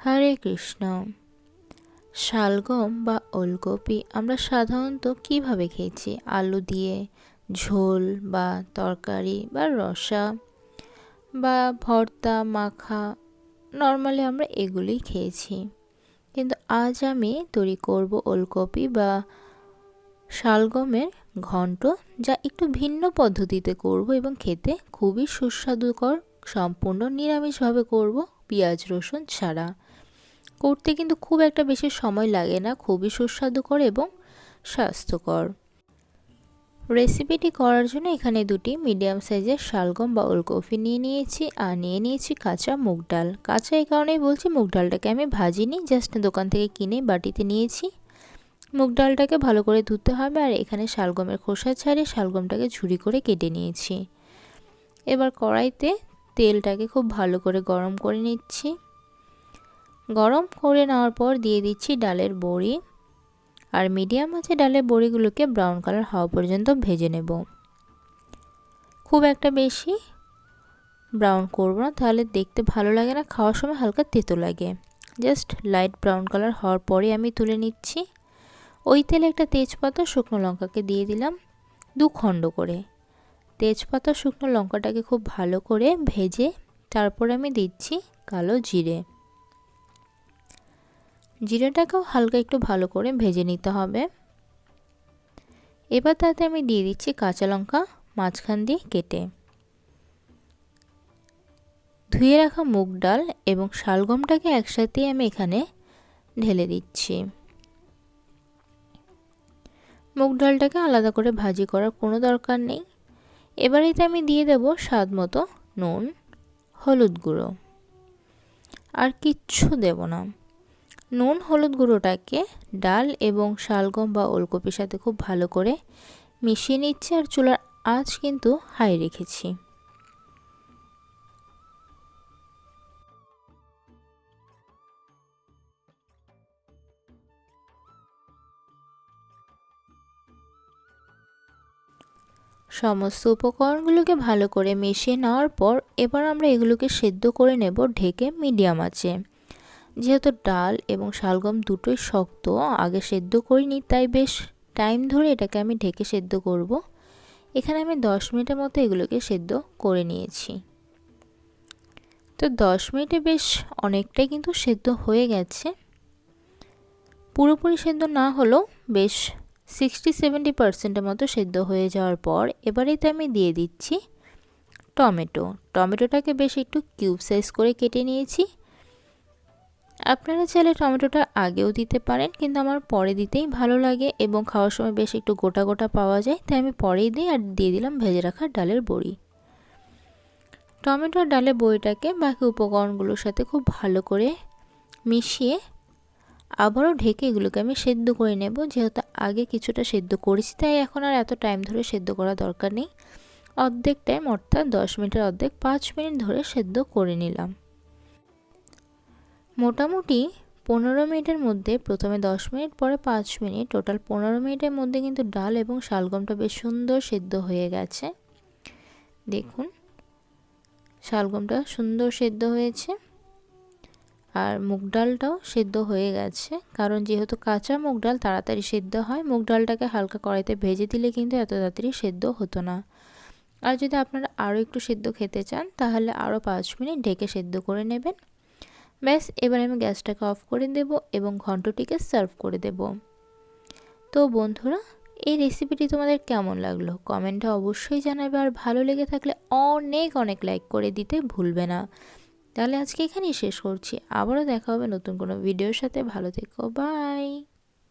হরে কৃষ্ণ। শালগম বা ওলকপি আমরা সাধারণত কিভাবে খেয়েছি? আলু দিয়ে ঝোল বা তরকারি বা রসা বা ভর্তা মাখা, নর্মালি আমরা এগুলোই খেয়েছি। কিন্তু আজ আমি তৈরি করব ওলকপি বা শালগমের ঘন্ট, যা একটু ভিন্ন পদ্ধতিতে করব এবং খেতে খুবই সুস্বাদুকর। সম্পূর্ণ নিরামিষভাবে করব, পেঁয়াজ রসুন ছাড়া। করতে কিন্তু খুব একটা বেশি সময় লাগে না, খুবই সুস্বাদুকর এবং স্বাস্থ্যকর। রেসিপিটি করার জন্য এখানে দুটি মিডিয়াম সাইজের শালগম বা ওলকপি নিয়ে নিয়েছি, আর নিয়ে নিয়েছি কাঁচা মুগ ডাল। কাঁচা এই কারণেই বলছি, মুগ ডালটাকে আমি ভাজিনি, জাস্ট দোকান থেকে কিনে বাটিতে নিয়েছি। মুগ ডালটাকে ভালো করে ধুতে হবে, আর এখানে শালগমের খোসা ছাড়িয়ে শালগমটাকে ঝুরি করে কেটে নিয়েছি। এবার কড়াইতে তেলটাকে খুব ভালো করে গরম করে নিচ্ছি। গরম করে নেওয়ার পর দিয়ে দিচ্ছি ডালের বড়ি, আর মিডিয়াম আছে ডালের বড়িগুলোকে ব্রাউন কালার হওয়া পর্যন্ত ভেজে নেব। খুব একটা বেশি ব্রাউন করব না, তাহলে দেখতে ভালো লাগে না, খাওয়ার সময় হালকা তেতো লাগে। জাস্ট লাইট ব্রাউন কালার হওয়ার পরে আমি তুলে নিচ্ছি। ওই তেলে একটা তেজপাতা শুকনো লঙ্কাকে দিয়ে দিলাম 2 খণ্ড করে। তেজপাতা শুকনো লঙ্কাটাকে খুব ভালো করে ভেজে তারপর আমি দিচ্ছি কালো জিরে। জিরেটাকেও হালকা একটু ভালো করে ভেজে নিতে হবে। এবার তাতে আমি দিয়ে দিচ্ছি কাঁচা লঙ্কা মাঝখান দিয়ে কেটে। ধুয়ে রাখা মুগ ডাল এবং শালগমটাকে একসাথে আমি এখানে ঢেলে দিচ্ছি। মুগ ডালটাকে আলাদা করে ভাজি করার কোনো দরকার নেই। এবার এতে আমি দিয়ে দেব স্বাদ মতো নুন, হলুদ গুঁড়ো, আর কিচ্ছু দেব না। নুন হলুদ গুঁড়োটাকে ডাল এবং শালগম বা ওলকপির সাথে খুব ভালো করে মিশিয়ে নিচ্ছি, আর চুলার আঁচ কিন্তু হাই রেখেছি। সমস্ত উপকরণগুলোকে ভালো করে মিশিয়ে নেওয়ার পর এবার আমরা এগুলোকে সেদ্ধ করে নেব ঢেকে মিডিয়াম আঁচে। যেহেতু ডাল এবং শালগম দুটোই শক্ত, আগে সেদ্ধ করিনি, তাই বেশ টাইম ধরে এটাকে আমি ঢেকে সেদ্ধ করব। এখানে আমি 10 মিনিটের মতো এগুলোকে সেদ্ধ করে নিয়েছি। তো 10 মিনিটে বেশ অনেকটাই কিন্তু সেদ্ধ হয়ে গেছে। পুরোপুরি সেদ্ধ না হলেও বেশ 60-70% মতো সেদ্ধ হয়ে যাওয়ার পর এবারেতে আমি দিয়ে দিচ্ছি টমেটো। টমেটোটাকে বেশ একটু কিউব সাইজ করে কেটে নিয়েছি। আপনারা চাইলে টমেটোটা আগেও দিতে পারেন, কিন্তু আমার পরে দিতেই ভালো লাগে এবং খাওয়ার সময় বেশ একটু গোটা গোটা পাওয়া যায়, তাই আমি পরেই দিই। আর দিয়ে দিলাম ভেজে রাখা ডালের বড়ি। টমেটো আর ডালের বড়িটাকে বাকি উপকরণগুলোর সাথে খুব ভালো করে মিশিয়ে আবারও ঢেকে এগুলোকে আমি সেদ্ধ করে নেব। যেহেতু আগে কিছুটা সেদ্ধ করেছি, তাই এখন আর এত টাইম ধরে সেদ্ধ করা দরকার নেই। অর্ধেক টাইম, অর্থাৎ 10 মিনিটের অর্ধেক 5 মিনিট ধরে সেদ্ধ করে নিলাম। মোটামুটি 15 মিনিটের মধ্যে, প্রথমে 10 মিনিট পরে 5 মিনিট, টোটাল 15 মিনিটের মধ্যে কিন্তু ডাল এবং শালগমটা বেশ সুন্দর সেদ্ধ হয়ে গেছে। দেখুন, শালগমটা সুন্দর সেদ্ধ হয়েছে, আর মুগ ডালটাও সেদ্ধ হয়ে গেছে। কারণ যেহেতু কাঁচা মুগ ডাল তাড়াতাড়ি সেদ্ধ হয়, মুগ ডালটাকে হালকা কড়াইতে ভেজে দিলে কিন্তু এত তাড়াতাড়ি সেদ্ধ হতো না। আর যদি আপনারা আরও একটু সেদ্ধ খেতে চান, তাহলে আরও 5 মিনিট ঢেকে সেদ্ধ করে নেবেন। ব্যাস, এবার আমি গ্যাসটাকে অফ করে দেব এবং ঘন্টটিকে সার্ভ করে দেব। তো বন্ধুরা, এই রেসিপিটি তোমাদের কেমন লাগলো কমেন্টে অবশ্যই জানাবে, আর ভালো লেগে থাকলে অনেক অনেক লাইক করে দিতে ভুলবে না। তাহলে আজকে এখানেই শেষ করছি, আবারও দেখা হবে নতুন কোনো ভিডিওর সাথে। ভালো থেকো, বাই।